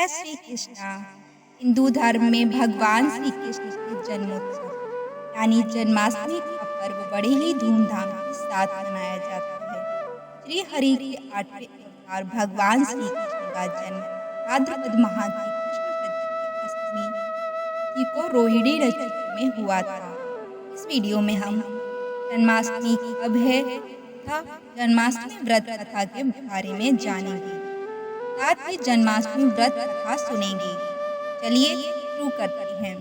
जय श्री कृष्णा। हिंदू धर्म में भगवान श्री कृष्ण के जन्मोत्सव यानी जन्माष्टमी का पर्व बड़े ही धूमधाम के साथ मनाया जाता है। श्री हरि के 8वें अवतार भगवान श्री कृष्ण का जन्म भाद्रपद माह की कृष्ण पक्ष की अष्टमी तिथि को रोहिणी नक्षत्र में हुआ था। इस वीडियो में हम जन्माष्टमी कब है तथा जन्माष्टमी व्रत कथा के बारे में जानेंगे, साथ ही जन्माष्टमी व्रत कथा सुनेंगे। चलिए शुरू करते हैं।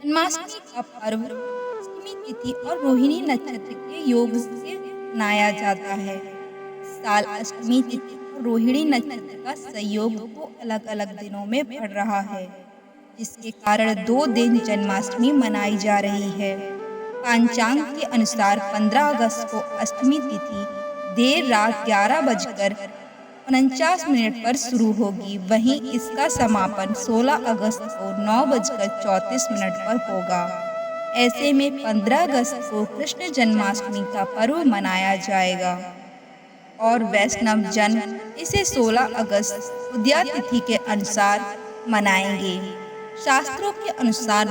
जन्माष्टमी का पर्व अष्टमी तिथि और रोहिणी नक्षत्र के योग से मनाया जाता है। इस साल अष्टमी तिथि और रोहिणी नक्षत्र का संयोग दो अलग अलग दिनों में पड़ रहा है, जिसके कारण 2 दिन जन्माष्टमी मनाई जा रही है। पंचांग के अनुसार 15 अगस्त को अष्टमी तिथि देर रात 11:49 पर शुरू होगी। वहीं इसका समापन 16 अगस्त को 9:34 पर होगा। ऐसे में 15 अगस्त को कृष्ण जन्माष्टमी का पर्व मनाया जाएगा और वैष्णव जन इसे 16 अगस्त उदया तिथि के अनुसार मनाएंगे। शास्त्रों के अनुसार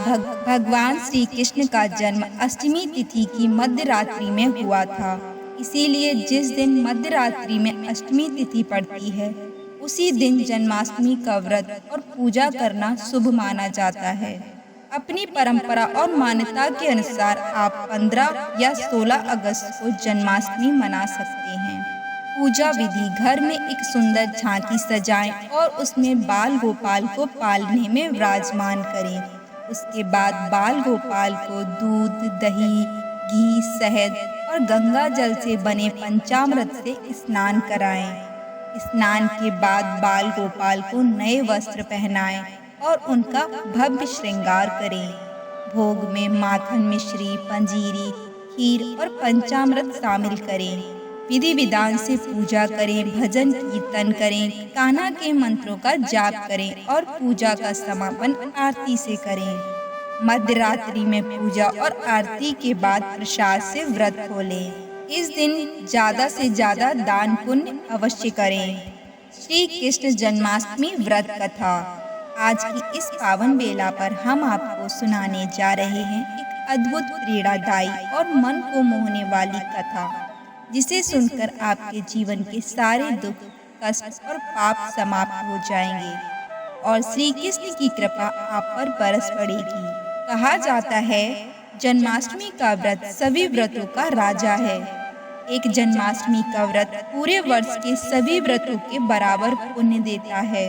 भगवान श्री कृष्ण का जन्म अष्टमी तिथि की मध्य रात्रि में हुआ था। इसीलिए जिस दिन मध्य रात्रि में अष्टमी तिथि पड़ती है, उसी दिन जन्माष्टमी का व्रत और पूजा करना शुभ माना जाता है। अपनी परंपरा और मान्यता के अनुसार आप 15 या 16 अगस्त को जन्माष्टमी मना सकते हैं। पूजा विधि: घर में एक सुंदर झांकी सजाएं और उसमें बाल गोपाल को पालने में विराजमान करें। उसके बाद बाल गोपाल को दूध, दही, घी, शहद और गंगा जल से बने पंचामृत से स्नान कराएं। स्नान के बाद बाल गोपाल को नए वस्त्र पहनाएं और उनका भव्य श्रृंगार करें। भोग में माखन, मिश्री, पंजीरी, खीर और पंचामृत शामिल करें। विधि विधान से पूजा करें, भजन कीर्तन करें, कान्हा के मंत्रों का जाप करें और पूजा का समापन आरती से करें। मध्य रात्रि में पूजा और आरती के बाद प्रसाद से व्रत खोलें। इस दिन ज्यादा से ज्यादा दान पुण्य अवश्य करें। श्री कृष्ण जन्माष्टमी व्रत कथा। आज की इस पावन बेला पर हम आपको सुनाने जा रहे हैं एक अद्भुत, प्रेरणादायी और मन को मोहने वाली कथा, जिसे सुनकर आपके जीवन के सारे दुख, कष्ट और पाप समाप्त हो जाएंगे और श्री कृष्ण की कृपा आप पर बरस पड़ेगी। कहा जाता है, जन्माष्टमी का व्रत सभी व्रतों का राजा है। एक जन्माष्टमी का व्रत पूरे वर्ष के सभी व्रतों के बराबर पुण्य देता है।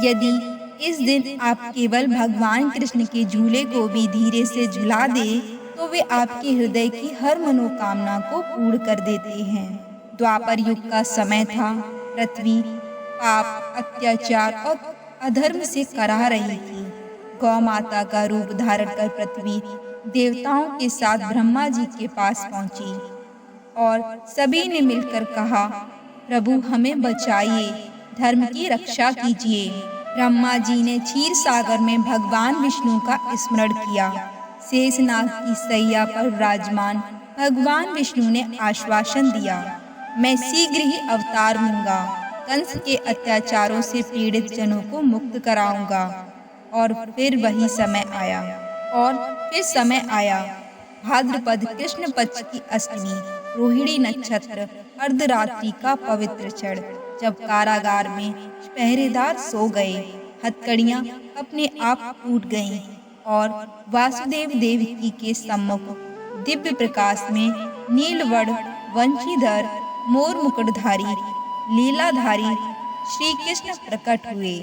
यदि इस दिन आप केवल भगवान कृष्ण के झूले को भी धीरे से झुला दे, तो वे आपके हृदय की हर मनोकामना को पूर्ण कर देते हैं। द्वापर युग का समय था। पृथ्वी पाप, अत्याचार और अधर्म से कराह रही थी। गौ माता का रूप धारण कर पृथ्वी देवताओं के साथ ब्रह्मा जी के पास पहुंची और सभी ने मिलकर कहा, प्रभु हमें बचाइए, धर्म की रक्षा कीजिए। ब्रह्मा जी ने क्षीर सागर में भगवान विष्णु का स्मरण किया। शेषनाग की सैया पर विराजमान भगवान विष्णु ने आश्वासन दिया, मैं शीघ्र ही अवतार लूंगा, कंस के अत्याचारों से पीड़ित जनों को मुक्त कराऊंगा। और फिर वही समय आया। भाद्रपद कृष्ण पक्ष की अष्टमी, रोहिणी नक्षत्र, अर्धरात्रि का पवित्र क्षण, जब कारागार में पहरेदार सो गए, हथकड़ियां अपने आप टूट गईं और वासुदेव देवकी के सम्मुख दिव्य प्रकाश में नीलवर्ण, वंशीधर, मोर मुकुटधारी, लीलाधारी श्री कृष्ण प्रकट हुए।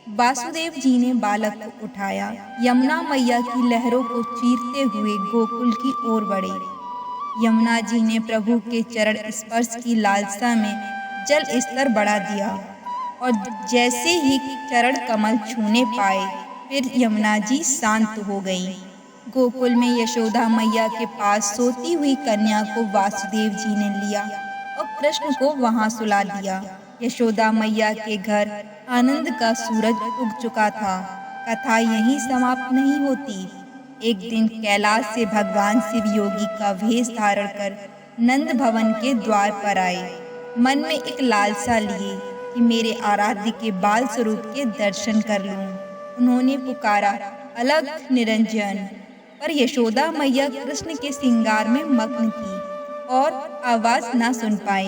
वासुदेव जी ने बालक को उठाया, यमुना मैया की लहरों को चीरते हुए गोकुल की ओर बढ़े। यमुना जी ने प्रभु के चरण स्पर्श की लालसा में जल स्तर बढ़ा दिया और जैसे ही चरण कमल छूने पाए, फिर यमुना जी शांत हो गईं। गोकुल में यशोदा मैया के पास सोती हुई कन्या को वासुदेव जी ने लिया और कृष्ण को वहां सुला दिया। यशोदा मैया के घर आनंद का सूरज उग चुका था। कथा यहीं समाप्त नहीं होती। एक दिन कैलाश से भगवान शिव योगी का वेश धारण कर नंद भवन के द्वार पर आए। मन में एक लालसा लिए कि मेरे आराध्य के बाल स्वरूप के दर्शन कर लूं। उन्होंने पुकारा, अलग निरंजन, पर यशोदा मैया कृष्ण के श्रृंगार में मग्न थी और आवाज ना सुन पाई।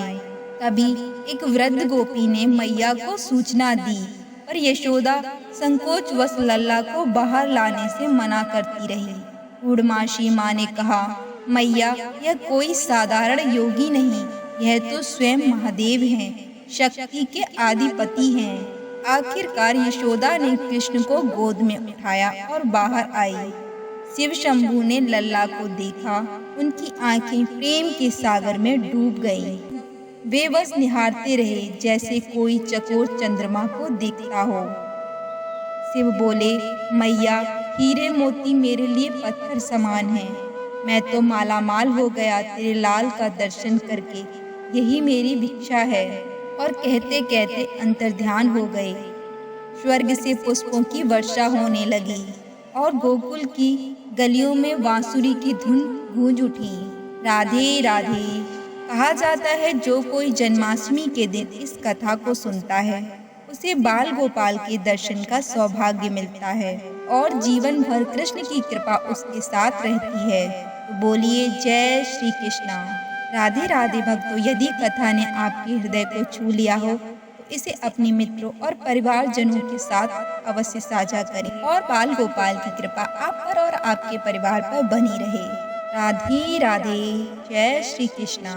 तभी एक वृद्ध गोपी ने मैया को सूचना दी, पर यशोदा संकोचवश लल्ला को बाहर लाने से मना करती रही। पूर्णमासी माँ ने कहा, मैया, यह कोई साधारण योगी नहीं, यह तो स्वयं महादेव हैं, शक्ति के आदिपति हैं। आखिरकार यशोदा ने कृष्ण को गोद में उठाया और बाहर आई। शिव शंभू ने लल्ला को देखा, उनकी आंखें प्रेम के सागर में डूब गईं। वे बस निहारते रहे जैसे कोई चकोर चंद्रमा को देखता हो। शिव बोले, मैया, हीरे मोती मेरे लिए पत्थर समान हैं। मैं तो मालामाल हो गया तेरे लाल का दर्शन करके, यही मेरी भिक्षा है। और कहते कहते अंतर्ध्यान हो गए। स्वर्ग से पुष्पों की वर्षा होने लगी और गोकुल की गलियों में बांसुरी की धुन गूंज उठी। राधे राधे। कहा जाता है, जो कोई जन्माष्टमी के दिन इस कथा को सुनता है उसे बाल गोपाल के दर्शन का सौभाग्य मिलता है और जीवन भर कृष्ण की कृपा उसके साथ रहती है। तो बोलिए जय श्री कृष्णा। राधे राधे भक्तों, यदि कथा ने आपके हृदय को छू लिया हो तो इसे अपने मित्रों और परिवारजनों के साथ अवश्य साझा करें और बाल गोपाल की कृपा आप पर और आपके परिवार पर बनी रहे। राधे राधे। जय श्री कृष्णा।